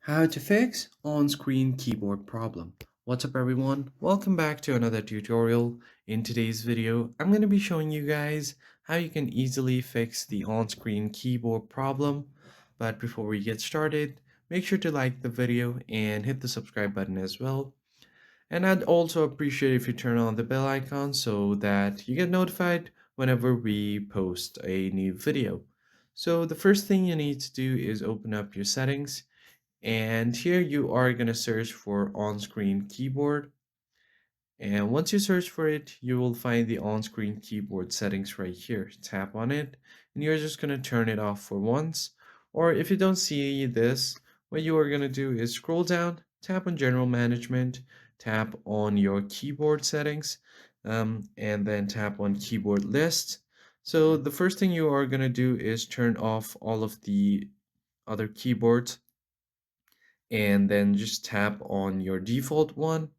How to fix on-screen keyboard problem. What's up everyone? Welcome back to another tutorial. In today's video, I'm going to be showing you guys how you can easily fix the on-screen keyboard problem. But before we get started, make sure to like the video and hit the subscribe button as well. And I'd also appreciate if you turn on the bell icon so that you get notified whenever we post a new video. So the first thing you need to do is open up your settings, and here you are going to search for on-screen keyboard. And once you search for it, you will find the on-screen keyboard settings right here. Tap on it, and you're just going to turn it off for once. Or if you don't see this, what you are going to do is scroll down, tap on General Management, tap on your keyboard settings, and then tap on Keyboard List. So the first thing you are going to do is turn off all of the other keyboards and then just tap on your default one.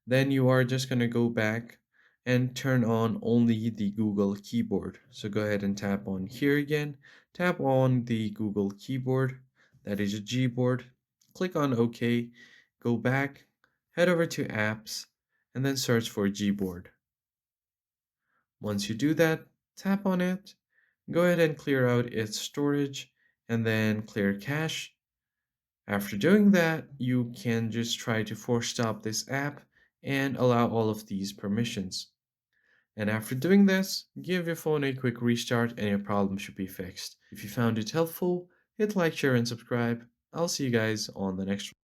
Then you are just going to go back and turn on only the Google keyboard. So go ahead and tap on here again, tap on the Google keyboard, that is a Gboard, click on OK, go back, head over to apps, and then search for Gboard. Once you do that, tap on it, go ahead and clear out its storage, and then clear cache. After doing that, you can just try to force stop this app and allow all of these permissions. And after doing this, give your phone a quick restart and your problem should be fixed. If you found it helpful, hit like, share, and subscribe. I'll see you guys on the next one.